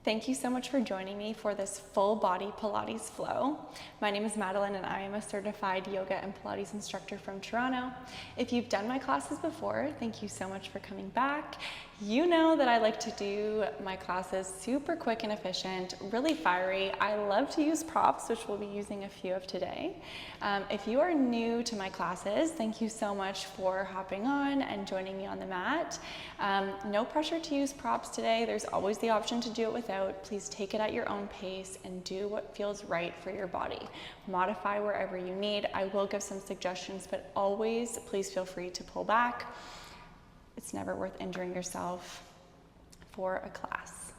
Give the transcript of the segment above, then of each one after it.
Thank you so much for joining me for this full body Pilates flow. My name is Madeline and I am a certified yoga and Pilates instructor from Toronto. If you've done my classes before, thank you so much for coming back. You know that I like to do my classes super quick and efficient, really fiery. I love to use props, which we'll be using a few of today. If you are new to my classes, thank you so much for hopping on and joining me on the mat. No pressure to use props today. There's always the option to do it without. Please take it at your own pace and do what feels right for your body. Modify wherever you need. I will give some suggestions, but always please feel free to pull back. It's never worth injuring yourself for a class.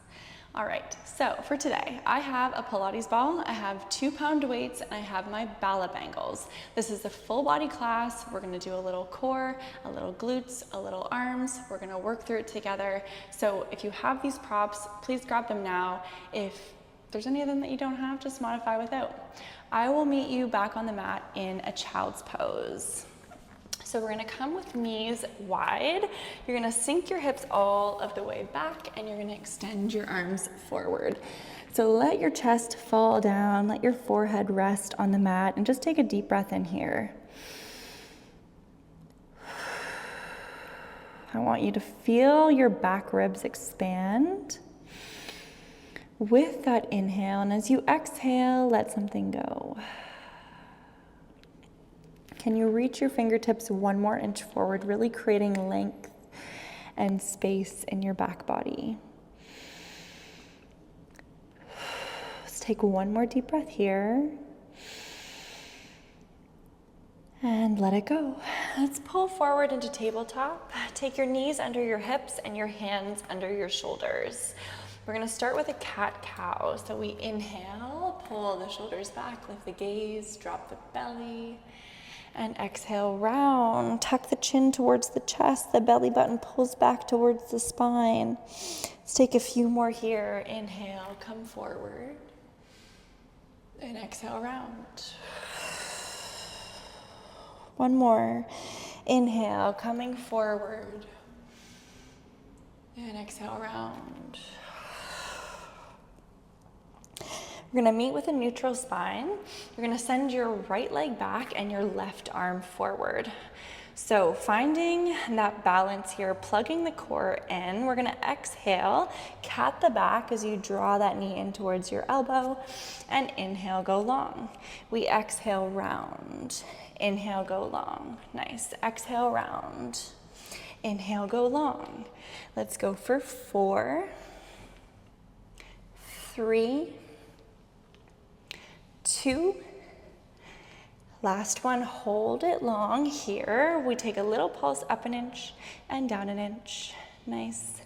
All right, so for today, I have a Pilates ball, I have 2-pound weights, and I have my Bala bangles. This is a full body class. We're gonna do a little core, a little glutes, a little arms. We're gonna work through it together. So if you have these props, please grab them now. If there's any of them that you don't have, just modify without. I will meet you back on the mat in a child's pose. So we're gonna come with knees wide. You're gonna sink your hips all of the way back and you're gonna extend your arms forward. So let your chest fall down, let your forehead rest on the mat, and just take a deep breath in here. I want you to feel your back ribs expand with that inhale, and as you exhale, let something go. Can you reach your fingertips 1 more inch forward, really creating length and space in your back body? Let's take 1 more deep breath here. And let it go. Let's pull forward into tabletop. Take your knees under your hips and your hands under your shoulders. We're gonna start with a cat-cow. So we inhale, pull the shoulders back, lift the gaze, drop the belly. And exhale, round. Tuck the chin towards the chest. The belly button pulls back towards the spine. Let's take a few more here. Inhale, come forward. And exhale, round. 1 more. Inhale, coming forward. And exhale, round. We're gonna meet with a neutral spine. You're gonna send your right leg back and your left arm forward. So finding that balance here, plugging the core in. We're gonna exhale, cat the back as you draw that knee in towards your elbow, and inhale, go long. We exhale, round. Inhale, go long. Nice. Exhale, round. Inhale, go long. Let's go for 4, 3, 2, last one, hold it long here. We take a little pulse up 1 inch and down 1 inch. Nice.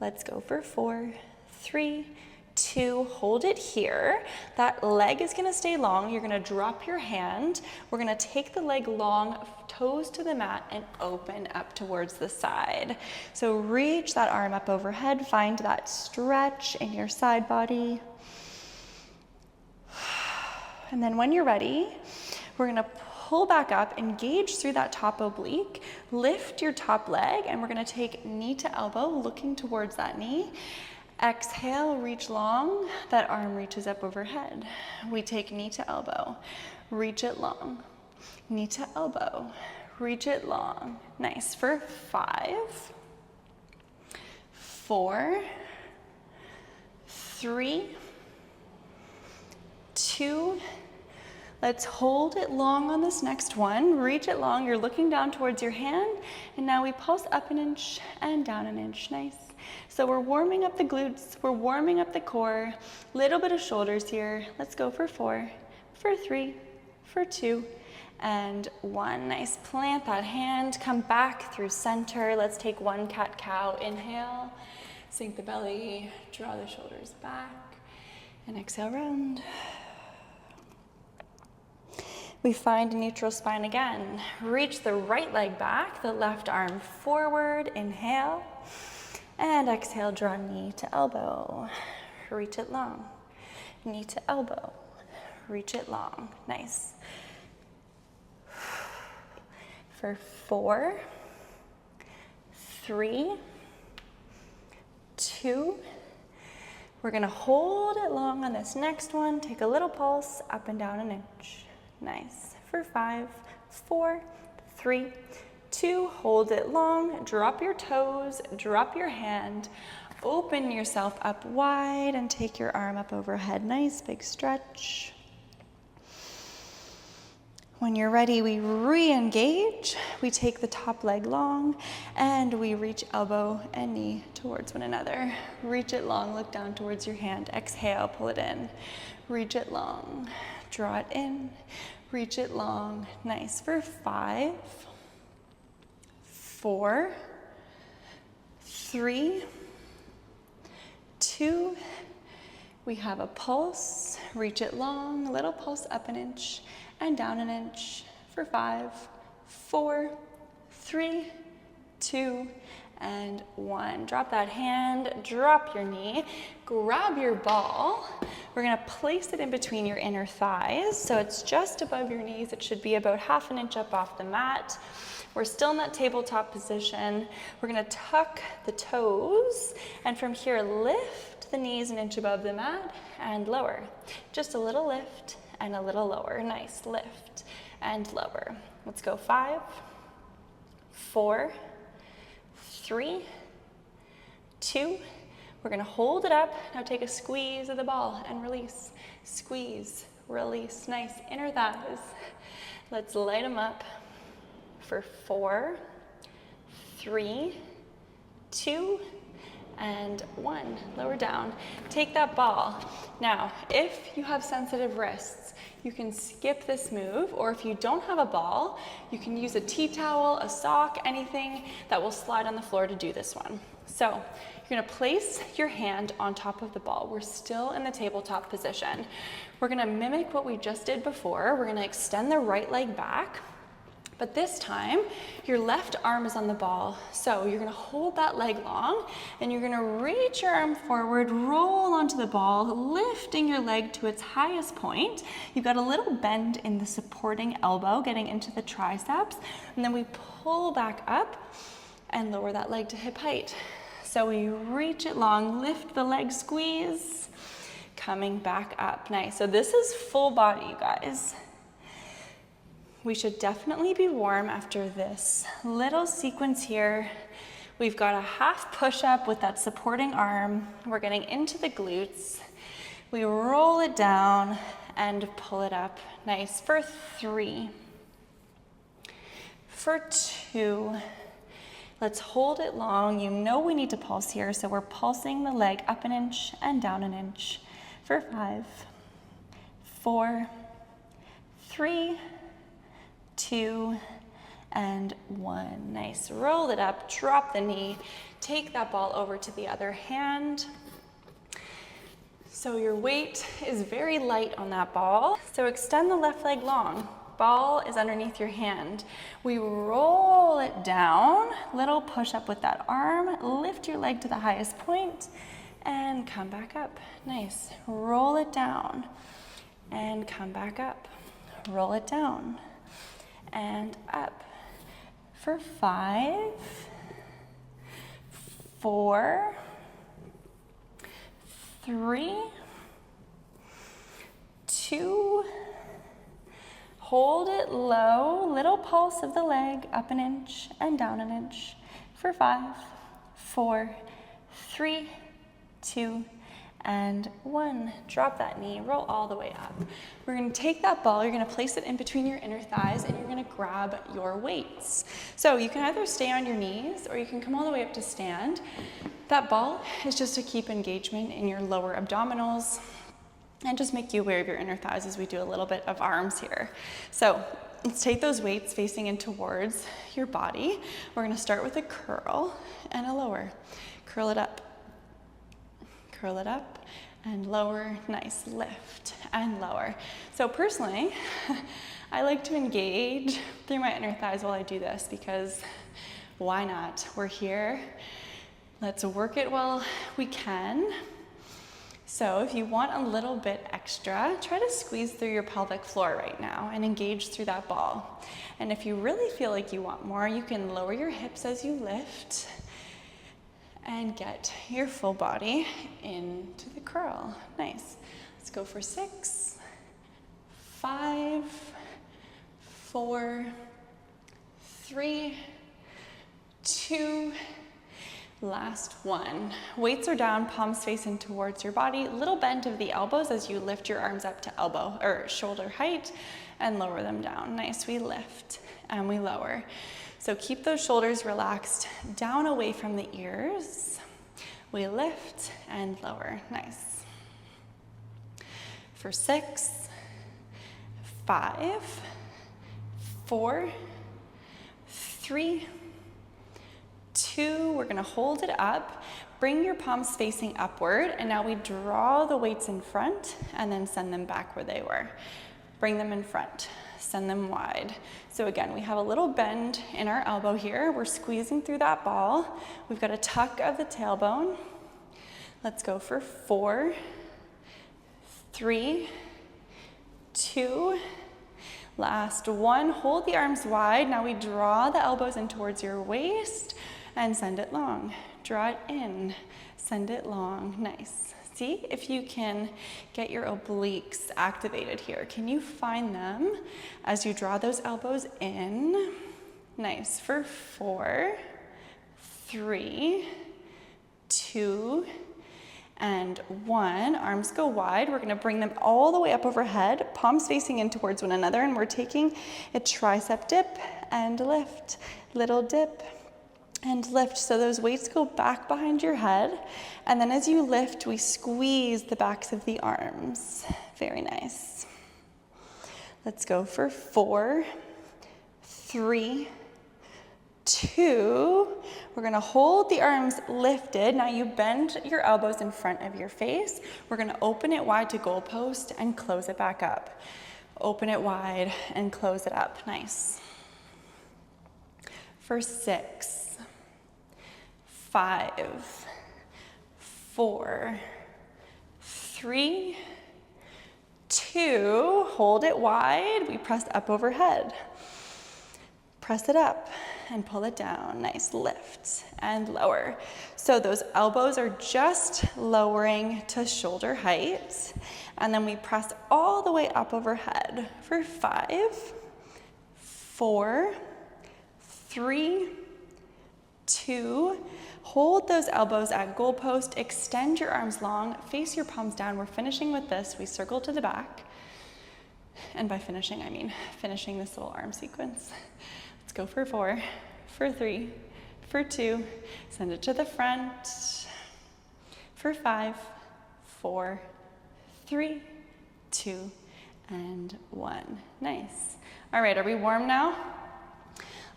Let's go for 4, 3, 2, hold it here. That leg is gonna stay long. You're gonna drop your hand. We're gonna take the leg long, toes to the mat, and open up towards the side. So reach that arm up overhead, find that stretch in your side body. And then when you're ready, we're gonna pull back up, engage through that top oblique, lift your top leg, and we're gonna take knee to elbow, looking towards that knee. Exhale, reach long, that arm reaches up overhead. We take knee to elbow, reach it long, knee to elbow, reach it long. Nice, for 5, 4, 3, 2, let's hold it long on this next one. Reach it long. You're looking down towards your hand. And now we pulse up 1 inch and down 1 inch. Nice. So we're warming up the glutes. We're warming up the core. Little bit of shoulders here. Let's go for 4, for 3, for 2, and 1. Nice. Plant that hand. Come back through center. Let's take 1 cat-cow. Inhale. Sink the belly. Draw the shoulders back. And exhale, round. We find a neutral spine again. Reach the right leg back, the left arm forward. Inhale. And exhale, draw knee to elbow. Reach it long. Knee to elbow. Reach it long. Nice. For 4, 3, 2, We're gonna hold it long on this next one. Take a little pulse, up and down an inch. Nice. For 5, 4, 3, 2, hold it long. Drop your toes, drop your hand. Open yourself up wide and take your arm up overhead. Nice big stretch. When you're ready, we re-engage. We take the top leg long and we reach elbow and knee towards one another. Reach it long, look down towards your hand. Exhale, pull it in. Reach it long, draw it in, reach it long. Nice. For 5, 4, 3, 2, we have a pulse. Reach it long, little pulse up an inch and down an inch. For 5, 4, 3, 2, and 1. Drop that hand, drop your knee, grab your ball. We're gonna place it in between your inner thighs, so it's just above your knees. It should be about half an inch up off the mat. We're still in that tabletop position. We're gonna tuck the toes, and from here, lift the knees an inch above the mat and lower. Just a little lift and a little lower. Nice, lift and lower. Let's go 5, 4, 3, 2. We're gonna hold it up. Now take a squeeze of the ball and release. Squeeze, release. Nice, inner thighs. Let's light them up for 4, 3, 2, and 1. Lower down. Take that ball. Now, if you have sensitive wrists, you can skip this move, or if you don't have a ball, you can use a tea towel, a sock, anything that will slide on the floor to do this one. So you're gonna place your hand on top of the ball. We're still in the tabletop position. We're gonna mimic what we just did before. We're gonna extend the right leg back. But this time, your left arm is on the ball. So you're gonna hold that leg long and you're gonna reach your arm forward, roll onto the ball, lifting your leg to its highest point. You've got a little bend in the supporting elbow, getting into the triceps. And then we pull back up and lower that leg to hip height. So we reach it long, lift the leg, squeeze, coming back up. Nice. So this is full body, you guys. We should definitely be warm after this little sequence here. We've got a half push-up with that supporting arm. We're getting into the glutes. We roll it down and pull it up. Nice. For 3. For 2. Let's hold it long. You know we need to pulse here, so we're pulsing the leg up an inch and down an inch. For 5, 4, 3, 2, and 1. Nice. Roll it up, drop the knee, take that ball over to the other hand. So your weight is very light on that ball. So extend the left leg long. Ball is underneath your hand. We roll it down, little push up with that arm, lift your leg to the highest point, and come back up. Nice. Roll it down, and come back up. Roll it down, and up. For 5, 4, 3, 2, hold it low, little pulse of the leg, up an inch and down an inch. For 5, 4, 3, 2, and 1. Drop that knee, roll all the way up. We're gonna take that ball, you're gonna place it in between your inner thighs, and you're gonna grab your weights. So you can either stay on your knees, or you can come all the way up to stand. That ball is just to keep engagement in your lower abdominals, and just make you aware of your inner thighs as we do a little bit of arms here. So let's take those weights facing in towards your body. We're gonna start with a curl and a lower. Curl it up, and lower. Nice. Lift and lower. So personally, I like to engage through my inner thighs while I do this, because why not? We're here. Let's work it while we can. So if you want a little bit extra, try to squeeze through your pelvic floor right now and engage through that ball. And if you really feel like you want more, you can lower your hips as you lift And get your full body into the curl. Nice. Let's go for 6, 5, 4, 3, 2, last one. Weights are down, palms facing towards your body. Little bend of the elbows as you lift your arms up to elbow or shoulder height and lower them down. Nice, we lift and we lower. So keep those shoulders relaxed down away from the ears. We lift and lower. Nice. For 6, 5, 4, 3, 2, we're gonna hold it up. Bring your palms facing upward, and now we draw the weights in front and then send them back where they were. Bring them in front, send them wide. So again, we have a little bend in our elbow here. We're squeezing through that ball. We've got a tuck of the tailbone. Let's go for 4, 3, 2, last one. Hold the arms wide. Now we draw the elbows in towards your waist and send it long. Draw it in, send it long. Nice. See if you can get your obliques activated here. Can you find them as you draw those elbows in? Nice. For 4, 3, 2, and 1. Arms go wide. We're gonna bring them all the way up overhead, palms facing in towards one another, and we're taking a tricep dip and lift, little dip and lift. So those weights go back behind your head, and then as you lift, we squeeze the backs of the arms. Very nice. Let's go for 4, 3, 2. We're gonna hold the arms lifted. Now you bend your elbows in front of your face. We're gonna open it wide to goalpost and close it back up. Open it wide and close it up. Nice. For 6, 5, 4, 3, 2. Hold it wide. We press up overhead. Press it up and pull it down. Nice. Lift and lower. So those elbows are just lowering to shoulder height. And then we press all the way up overhead for 5, 4, 3, 2. Hold those elbows at goalpost. Extend your arms long. Face your palms down. We're finishing with this. We circle to the back. And by finishing, I mean finishing this little arm sequence. Let's go for 4, for 3, for 2. Send it to the front. For 5, 4, 3, 2, and 1. Nice. All right, are we warm now?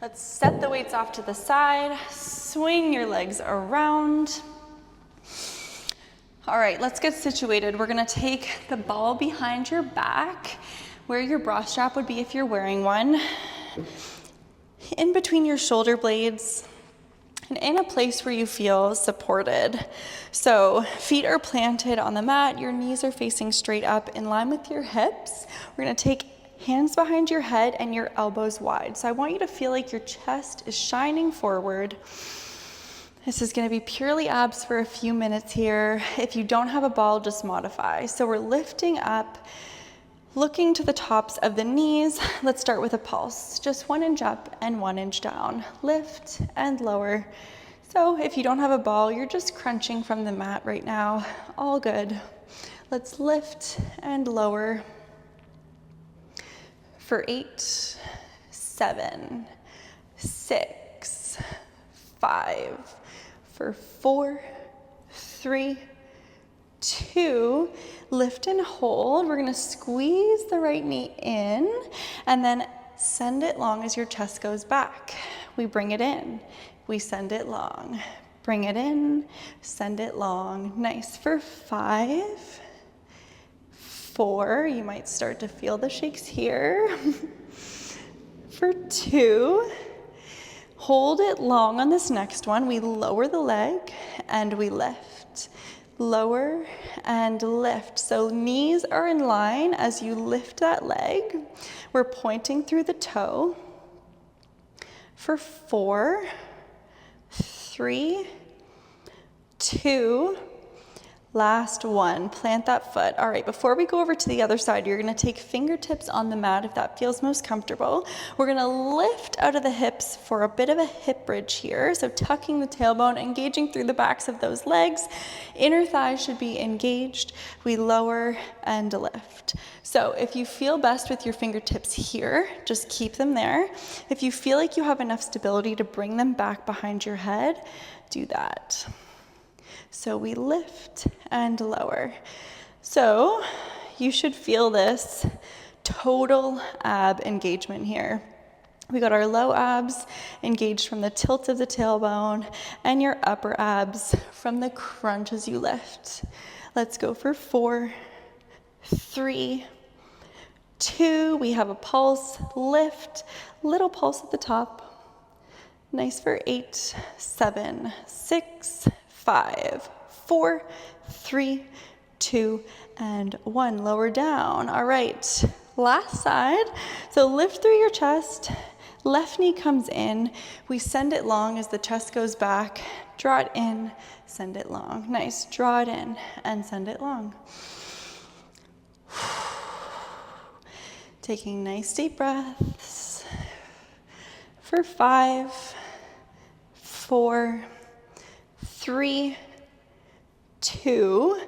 Let's set the weights off to the side. Swing your legs around. All right, let's get situated. We're gonna take the ball behind your back, where your bra strap would be if you're wearing one, in between your shoulder blades, and in a place where you feel supported. So feet are planted on the mat, your knees are facing straight up in line with your hips. We're gonna take hands behind your head and your elbows wide. So I want you to feel like your chest is shining forward. This is gonna be purely abs for a few minutes here. If you don't have a ball, just modify. So we're lifting up, looking to the tops of the knees. Let's start with a pulse. Just 1 inch up and 1 inch down. Lift and lower. So if you don't have a ball, you're just crunching from the mat right now. All good. Let's lift and lower. For 8, 7, 6, 5, for 4, 3, 2, lift and hold. We're gonna squeeze the right knee in and then send it long as your chest goes back. We bring it in, we send it long. Bring it in, send it long. Nice. For 5, 4, you might start to feel the shakes here. For 2, hold it long on this next one. We lower the leg and we lift. Lower and lift. So knees are in line as you lift that leg. We're pointing through the toe. For 4, 3, 2, last one. Plant that foot. All right, before we go over to the other side, you're gonna take fingertips on the mat if that feels most comfortable. We're gonna lift out of the hips for a bit of a hip bridge here. So tucking the tailbone, engaging through the backs of those legs. Inner thighs should be engaged. We lower and lift. So if you feel best with your fingertips here, just keep them there. If you feel like you have enough stability to bring them back behind your head, do that. So we lift and lower. So you should feel this total ab engagement here. We got our low abs engaged from the tilt of the tailbone and your upper abs from the crunch as you lift. Let's go for 4, 3, 2. We have a pulse, lift, little pulse at the top. Nice for 8, 7, 6, 5, 4, 3, 2, and 1. Lower down. All right, last side. So lift through your chest. Left knee comes in. We send it long as the chest goes back. Draw it in, send it long. Nice. Draw it in and send it long. Taking nice deep breaths for 5, 4, 3, 2.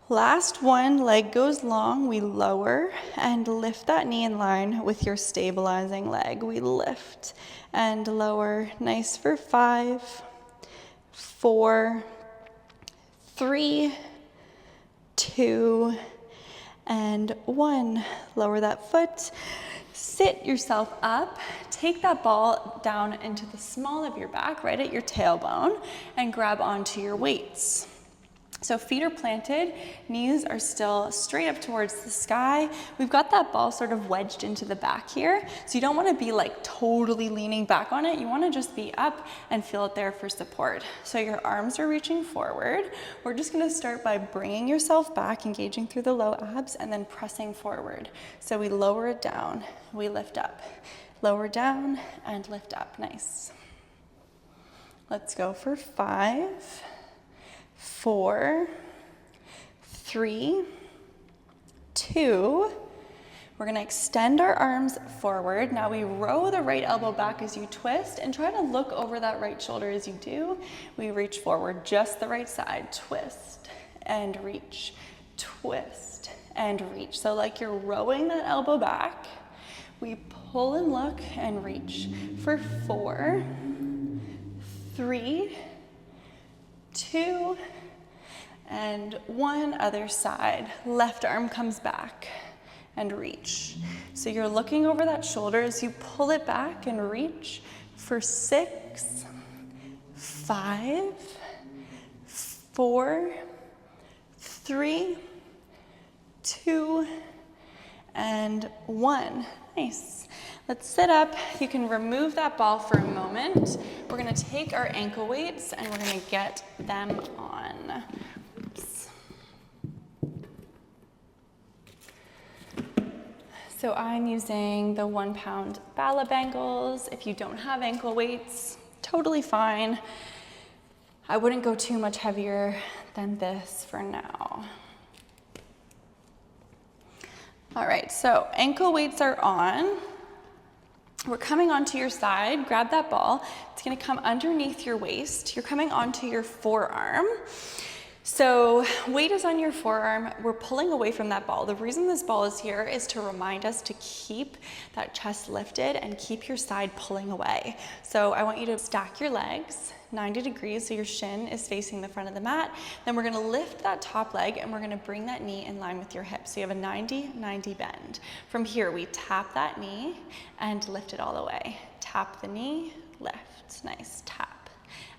Last one, leg goes long. We lower and lift that knee in line with your stabilizing leg. We lift and lower. Nice for 5, 4, 3, 2, and 1. Lower that foot. Sit yourself up, take that ball down into the small of your back, right at your tailbone, and grab onto your weights. So feet are planted, knees are still straight up towards the sky. We've got that ball sort of wedged into the back here. So you don't want to be like totally leaning back on it. You want to just be up and feel it there for support. So your arms are reaching forward. We're just going to start by bringing yourself back, engaging through the low abs, and then pressing forward. So we lower it down, we lift up. Lower down and lift up. Nice. Let's go for 5, 4, 3, 2. We're gonna extend our arms forward. Now we row the right elbow back as you twist and try to look over that right shoulder as you do. We reach forward, just the right side. Twist and reach, twist and reach. So like you're rowing that elbow back. We pull and look and reach for 4, 3, 2, and 1. Other side. Left arm comes back and reach. So you're looking over that shoulder as you pull it back and reach for 6, 5, 4, 3, 2, and 1. Nice. Let's sit up. You can remove that ball for a moment. We're gonna take our ankle weights and we're gonna get them on. Oops. So I'm using the 1 pound Bala Bangles. If you don't have ankle weights, totally fine. I wouldn't go too much heavier than this for now. All right, so ankle weights are on. We're coming onto your side. Grab that ball. It's gonna come underneath your waist. You're coming onto your forearm. So weight is on your forearm. We're pulling away from that ball. The reason this ball is here is to remind us to keep that chest lifted and keep your side pulling away. So I want you to stack your legs 90 degrees so your shin is facing the front of the mat. Then we're gonna lift that top leg and we're gonna bring that knee in line with your hip. So you have a 90-90 bend. From here, we tap that knee and lift it all the way. Tap the knee, lift. Nice. Tap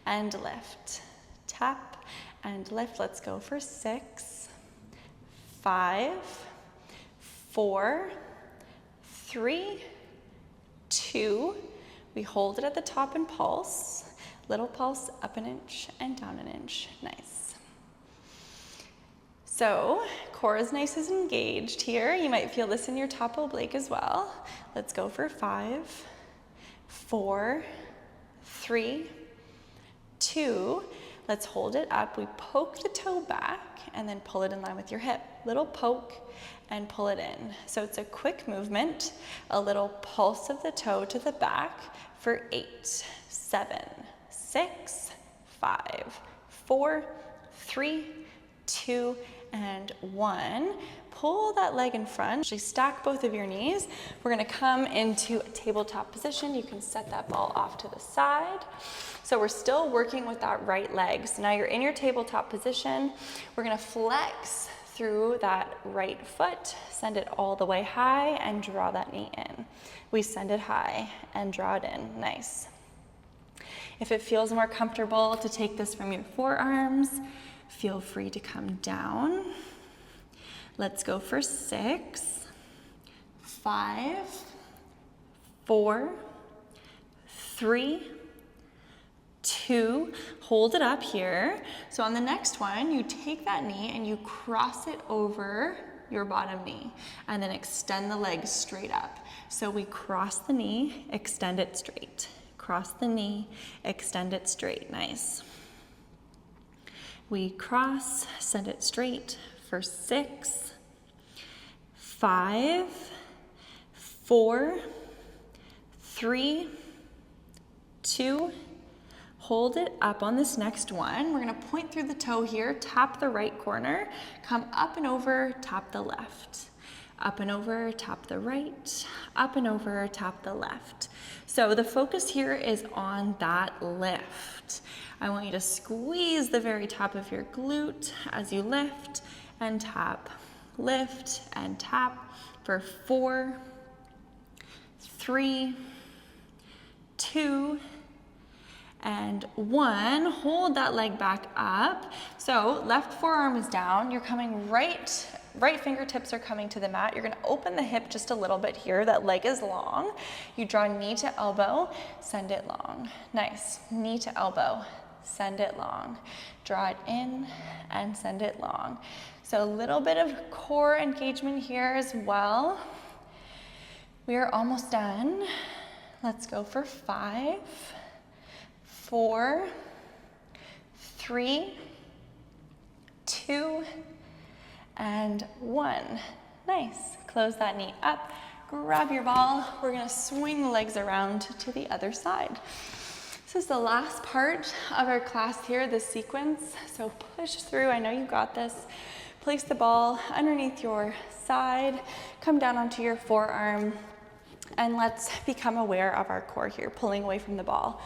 and lift. Tap and lift. Let's go for 6, 5, 4, 3, 2. We hold it at the top and pulse. Little pulse, up an inch and down an inch. Nice. So core is nice and engaged here. You might feel this in your top oblique as well. Let's go for 5, 4, 3, 2. Let's hold it up. We poke the toe back and then pull it in line with your hip. Little poke and pull it in. So it's a quick movement, a little pulse of the toe to the back for 8, 7, 6, 5, 4, 3, 2, and 1. Pull that leg in front. Actually stack both of your knees. We're gonna come into a tabletop position. You can set that ball off to the side. So we're still working with that right leg. So now you're in your tabletop position. We're gonna flex through that right foot, send it all the way high and draw that knee in. We send it high and draw it in, nice. If it feels more comfortable to take this from your forearms, feel free to come down. Let's go for 6, 5, 4, 3, 2, hold it up here. So on the next one, you take that knee and you cross it over your bottom knee and then extend the leg straight up. So we cross the knee, extend it straight. Cross the knee, extend it straight, nice. We cross, send it straight for 6, 5, 4, 3, 2, hold it up on this next one. We're gonna point through the toe here, tap the right corner, come up and over, tap the left. Up and over, tap the right, up and over, tap the left. So the focus here is on that lift. I want you to squeeze the very top of your glute as you lift and tap, lift and tap for 4, 3, 2, and 1. Hold that leg back up. So left forearm is down. You're coming right fingertips are coming to the mat. You're gonna open the hip just a little bit here. That leg is long. You draw knee to elbow, send it long. Nice, knee to elbow, send it long. Draw it in and send it long. So a little bit of core engagement here as well. We are almost done. Let's go for 5, 4, 3, 2, and 1. Nice. Close that knee up, grab your ball. We're gonna swing the legs around to the other side. This is the last part of our class here, this sequence. So push through, I know you got this. Place the ball underneath your side, come down onto your forearm, and let's become aware of our core here, pulling away from the ball.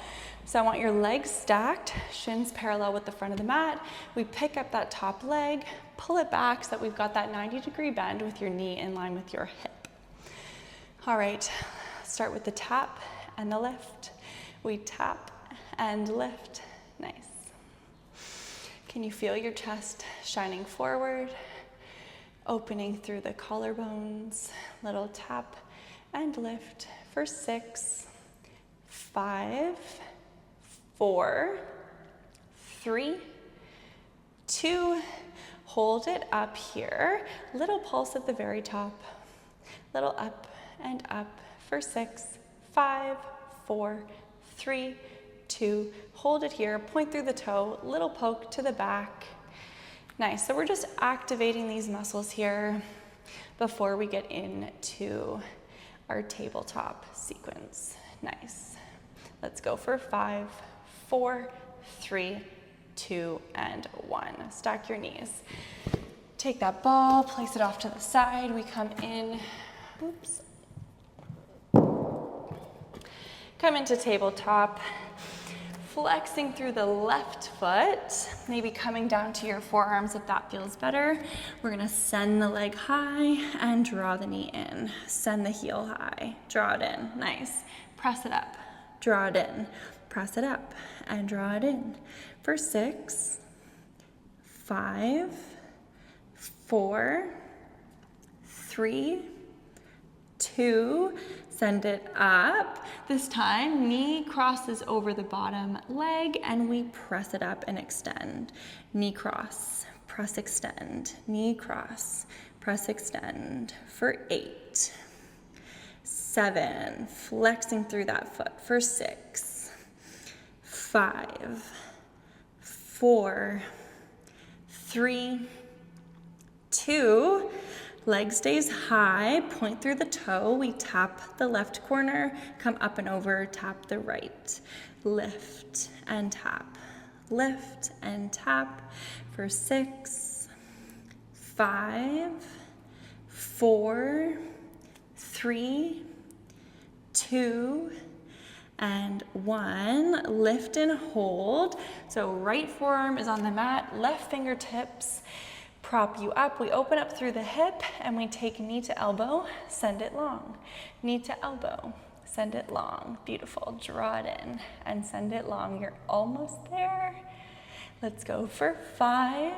So I want your legs stacked, shins parallel with the front of the mat. We pick up that top leg, pull it back so that we've got that 90-degree bend with your knee in line with your hip. All right, start with the tap and the lift. We tap and lift, nice. Can you feel your chest shining forward, opening through the collarbones? Little tap and lift for 6, 5, 4, 3, 2, hold it up here. Little pulse at the very top. Little up and up for 6, 5, 4, 3, 2, hold it here, point through the toe, little poke to the back. Nice, so we're just activating these muscles here before we get into our tabletop sequence. Nice. Let's go for 5, 4, 3, 2, and 1. Stack your knees. Take that ball, place it off to the side. We come in, oops. Come into tabletop, flexing through the left foot, maybe coming down to your forearms if that feels better. We're gonna send the leg high and draw the knee in. Send the heel high, draw it in, nice. Press it up, draw it in, press it up, and draw it in. For 6, 5, 4, 3, 2, send it up. This time, knee crosses over the bottom leg and we press it up and extend. Knee cross, press, extend. Knee cross, press, extend. For 8, 7, flexing through that foot. For 6, 5, 4, 3, 2, leg stays high, point through the toe, we tap the left corner, come up and over, tap the right, lift and tap, lift and tap for 6, 5, 4, 3, 2, and 1. Lift and hold. So right forearm is on the mat, left fingertips prop you up. We open up through the hip and we take knee to elbow, send it long. Knee to elbow, send it long. Beautiful. Draw it in and send it long. You're almost there. Let's go for 5,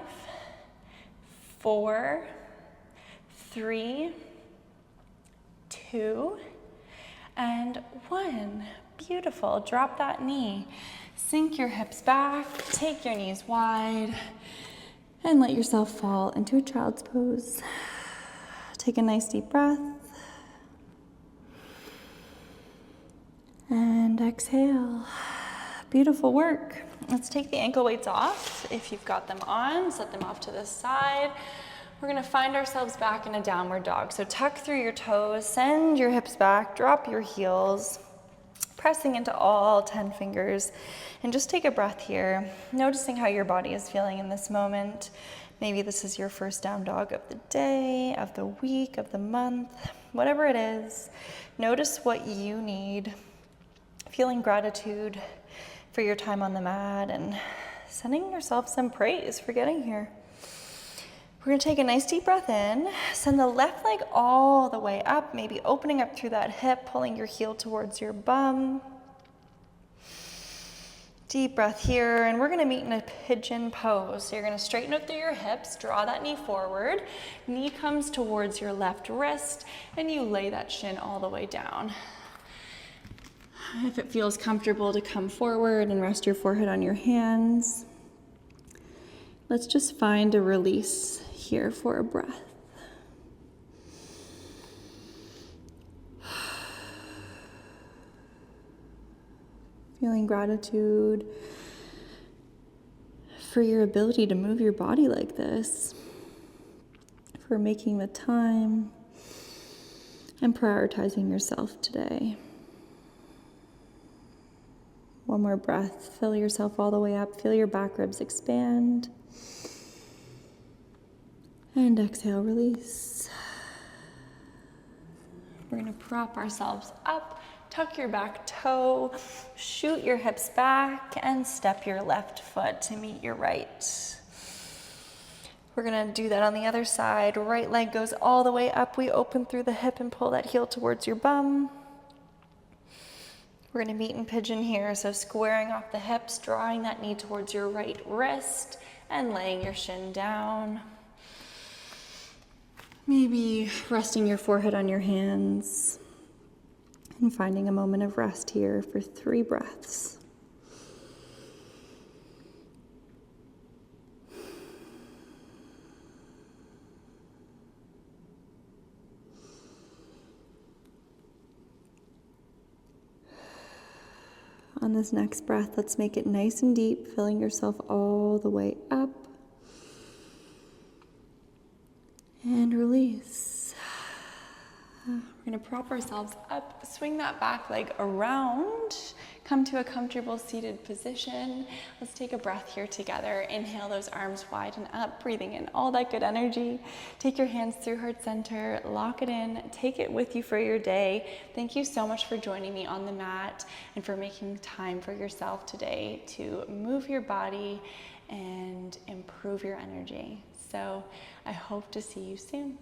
4, 3, 2, and 1. Beautiful. Drop that knee. Sink your hips back. Take your knees wide. And let yourself fall into a child's pose. Take a nice deep breath. And exhale. Beautiful work. Let's take the ankle weights off. If you've got them on, set them off to the side. We're gonna find ourselves back in a downward dog. So tuck through your toes, send your hips back, drop your heels, pressing into all 10 fingers. And just take a breath here, noticing how your body is feeling in this moment. Maybe this is your first down dog of the day, of the week, of the month, whatever it is. Notice what you need. Feeling gratitude for your time on the mat and sending yourself some praise for getting here. We're gonna take a nice deep breath in, send the left leg all the way up, maybe opening up through that hip, pulling your heel towards your bum. Deep breath here, and we're gonna meet in a pigeon pose. So you're gonna straighten out through your hips, draw that knee forward, knee comes towards your left wrist, and you lay that shin all the way down. If it feels comfortable to come forward and rest your forehead on your hands, let's just find a release here for a breath. Feeling gratitude for your ability to move your body like this, for making the time and prioritizing yourself today. One more breath. Fill yourself all the way up. Feel your back ribs expand. And exhale, release. We're gonna prop ourselves up, tuck your back toe, shoot your hips back, and step your left foot to meet your right. We're gonna do that on the other side. Right leg goes all the way up. We open through the hip and pull that heel towards your bum. We're gonna meet in pigeon here, so squaring off the hips, drawing that knee towards your right wrist, and laying your shin down. Maybe resting your forehead on your hands and finding a moment of rest here for 3 breaths. On this next breath, let's make it nice and deep, filling yourself all the way up. And release. We're gonna prop ourselves up, swing that back leg around, come to a comfortable seated position. Let's take a breath here together. Inhale those arms wide and up, breathing in all that good energy. Take your hands through heart center, lock it in, take it with you for your day. Thank you so much for joining me on the mat and for making time for yourself today to move your body and improve your energy. So I hope to see you soon.